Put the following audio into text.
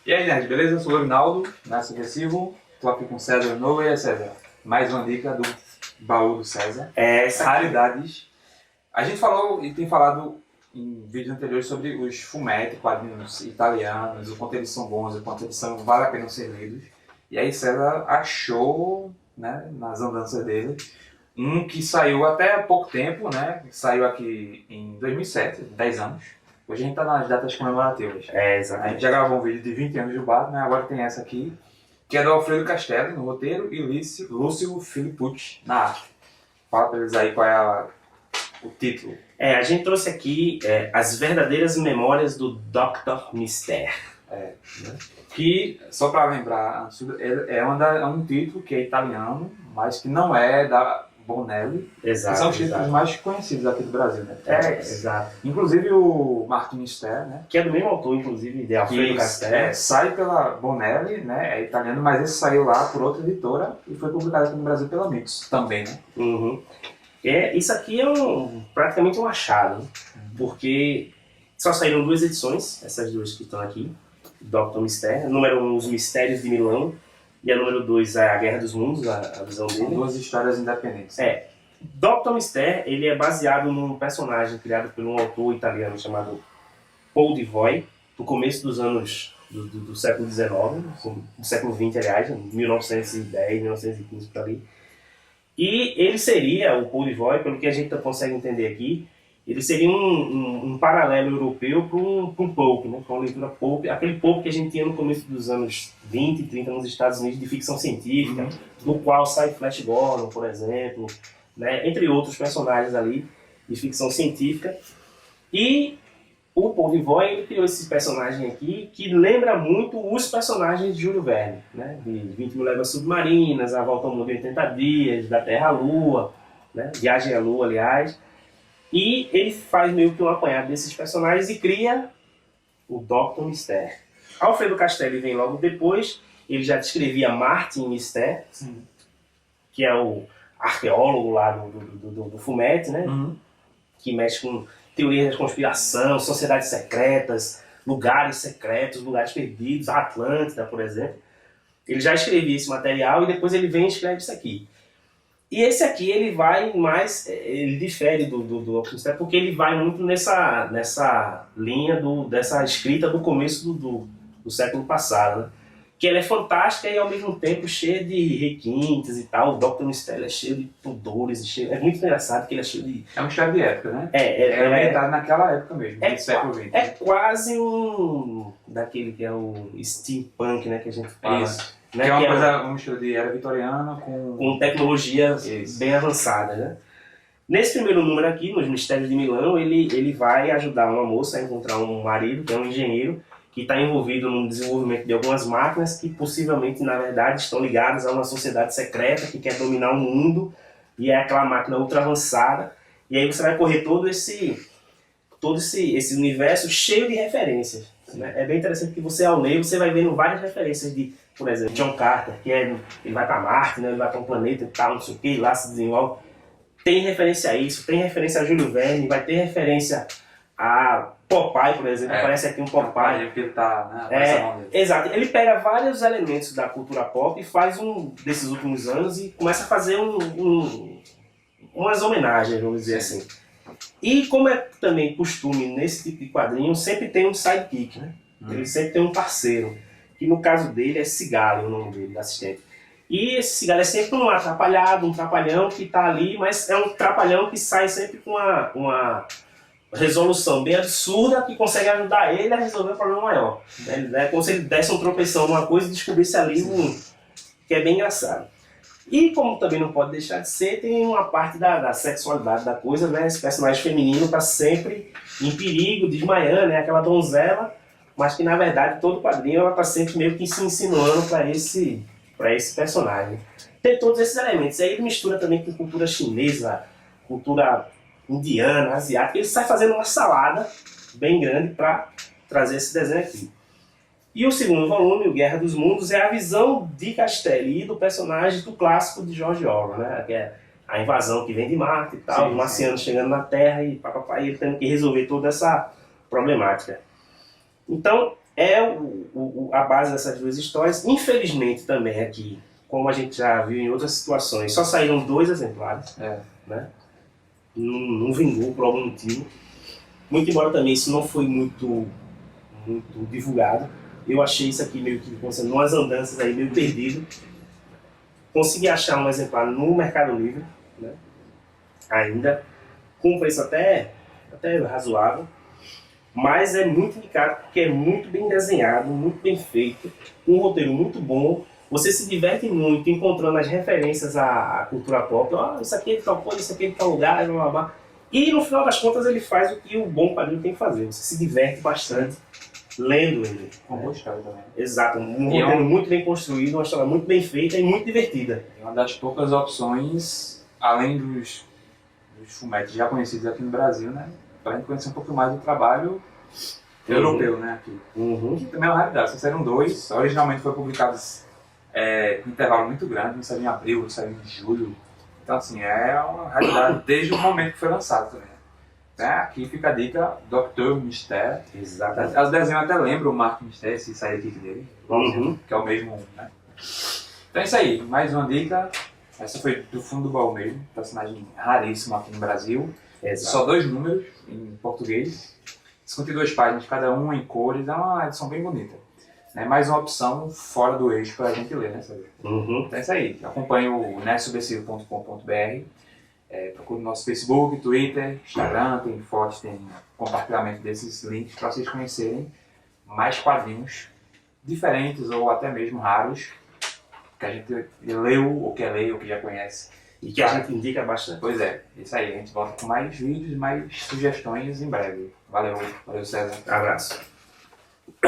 E aí, Nerd, beleza? Eu sou o Leonardo, Nasce Agressivo. Tô aqui com o César Novo. E aí, César? Mais uma dica do baú do César. Raridades. A gente falou e tem falado em vídeos anteriores sobre os fumetti, quadrinhos italianos, o quanto eles são bons, o quanto eles são, vale a pena ser lidos. E aí, César achou, né, nas andanças dele, um que saiu até há pouco tempo, né? Saiu aqui em 2007, 10 anos. Hoje a gente tá nas datas comemorativas. A gente já gravou um vídeo de 20 anos do Batman, agora tem essa aqui, que é do Alfredo Castelli no roteiro e Lúcio Filippucci na arte. Fala pra eles aí qual é o título. A gente trouxe aqui As Verdadeiras Memórias do Dr. Mystère. Que, só para lembrar, é um título que é italiano, mas que não é da Bonelli. Exato. Que são os títulos mais conhecidos aqui do Brasil, né? Exato. Inclusive o Martin Mystère, né? Que é do mesmo autor, inclusive, de Alfredo Castelli. Sai pela Bonelli, né? É italiano, mas esse saiu lá por outra editora e foi publicado aqui no Brasil pela Mix também, né? Uhum. Isso aqui é praticamente um achado, né? Porque só saíram 2 edições, essas 2 que estão aqui, Dr. Mystère, número 1, Os Mistérios de Milão, e a número 2 é A Guerra dos Mundos, a visão dele. São 2 histórias independentes. Dr. Mystère, ele é baseado num personagem criado por um autor italiano chamado Paul Devoy, no começo dos anos do século XIX, do século XX, aliás, 1910, 1915, por ali. E ele seria, o Paul Devoy, pelo que a gente consegue entender aqui, ele seria um paralelo europeu para um pulp, né? Para uma leitura pulp, aquele pulp que a gente tinha no começo dos anos 20 e 30 nos Estados Unidos de ficção científica, no qual sai Flash Gordon, por exemplo, né? Entre outros personagens ali de ficção científica. E o Paul Devoy, ele criou esse personagem aqui que lembra muito os personagens de Júlio Verne, né? De 20 Mil Léguas Submarinas, A Volta ao Mundo em 80 Dias, Da Terra à Lua, né? Viagem à Lua, aliás. E ele faz meio que um apanhado desses personagens e cria o Dr. Mystère. Alfredo Castelli vem logo depois, ele já descrevia Martin Mystère, que é o arqueólogo lá do fumetti, né? Que mexe com teorias da conspiração, sociedades secretas, lugares secretos, lugares perdidos, a Atlântida, por exemplo. Ele já escrevia esse material e depois ele vem e escreve isso aqui. E esse aqui ele vai mais, ele difere do Mystère porque ele vai muito nessa linha dessa escrita do começo do século passado, né? Que ela é fantástica e ao mesmo tempo cheia de requintes e tal. O Dr. Mystère é cheio de pudores, é muito engraçado que ele é cheio de... É uma história de época, né? É ambientado naquela época mesmo, do século XX. É quase daquele que é o steampunk, né, que a gente fala. Isso. Né, que é uma mistura de era vitoriana com tecnologia bem avançada, né? Nesse primeiro número aqui, nos Mistérios de Milão, ele vai ajudar uma moça a encontrar um marido, que é um engenheiro, que está envolvido no desenvolvimento de algumas máquinas que possivelmente, na verdade, estão ligadas a uma sociedade secreta que quer dominar o mundo, e é aquela máquina ultra avançada. E aí você vai correr todo esse universo cheio de referências, né? É bem interessante que você, ao ler, você vai vendo várias referências de, por exemplo, John Carter, que ele vai para Marte, né? Ele vai para um planeta e tal, não sei o que, lá se desenvolve. Tem referência a isso, tem referência a Júlio Verne, vai ter referência a Popeye, por exemplo, aparece aqui um Popeye. Porque ele tá, né, exato, ele pega vários elementos da cultura pop e faz desses últimos anos e começa a fazer umas homenagens, vamos dizer assim. E como é também costume nesse tipo de quadrinho, sempre tem um sidekick, né? Ele sempre tem um parceiro, que no caso dele é Cigale, o nome dele, assistente. E esse Cigale é sempre um atrapalhado, um trapalhão que está ali, mas é um trapalhão que sai sempre com uma resolução bem absurda que consegue ajudar ele a resolver um problema maior. É como se ele desse um tropeção numa coisa e descobrisse ali que é bem engraçado. E como também não pode deixar de ser, tem uma parte da sexualidade da coisa, né? Esse personagem feminino está sempre em perigo, desmaiando, né? Aquela donzela, mas que na verdade todo quadrinho ela está sempre meio que se insinuando para esse personagem. Tem todos esses elementos. Aí ele mistura também com cultura chinesa, cultura indiana, asiática. Ele sai fazendo uma salada bem grande para trazer esse desenho aqui. E o segundo volume, o Guerra dos Mundos, é a visão de Castelli e do personagem do clássico de George Orwell, né? Que é a invasão que vem de Marte e tal, os marcianos chegando na Terra e ele tendo que resolver toda essa problemática. Então, é a base dessas duas histórias. Infelizmente também aqui, como a gente já viu em outras situações, só saíram 2 exemplares, né? Não vingou por algum motivo. Muito embora também isso não foi muito divulgado. Eu achei isso aqui meio que acontecendo umas andanças aí meio perdido. Consegui achar um exemplar no Mercado Livre, né? Ainda, com um preço até razoável, mas é muito indicado porque é muito bem desenhado, muito bem feito, um roteiro muito bom. Você se diverte muito encontrando as referências à cultura pop. Isso aqui é de tal coisa, isso aqui é de tal lugar, blá, blá, blá. E no final das contas ele faz o que o bom quadrinho tem que fazer. Você se diverte bastante lendo ele. Uma boa história também. Exato, um roteiro muito bem construído, uma história muito bem feita e muito divertida. É uma das poucas opções, além dos fumetes já conhecidos aqui no Brasil, né? Pra gente conhecer um pouco mais do trabalho europeu, né? Aqui. Que também é uma raridade. Só saíram 2, originalmente foram publicados com um intervalo muito grande, não saiu em abril, não saiu em julho. Então, assim, é uma raridade desde o momento que foi lançado também. Né? Aqui fica a dica, Dr. Mystere. Exatamente. Os desenhos até lembram o Mark Mystere, se sair aqui dele, que é o mesmo, né? Então é isso aí, mais uma dica. Essa foi do fundo do baú mesmo, personagem raríssimo aqui no Brasil. Exato. Só 2 números em português, 52 páginas cada um em cores, é uma edição bem bonita. É mais uma opção fora do eixo para a gente ler, né, Sérgio? Então é isso aí. Acompanhe o nersubversivo.com.br, procure no nosso Facebook, Twitter, Instagram, tem fotos, tem compartilhamento desses links para vocês conhecerem mais quadrinhos diferentes ou até mesmo raros que a gente leu ou quer ler ou que já conhece. E que a gente indica bastante. Pois é, isso aí. A gente volta com mais vídeos e mais sugestões em breve. Valeu César. Abraço.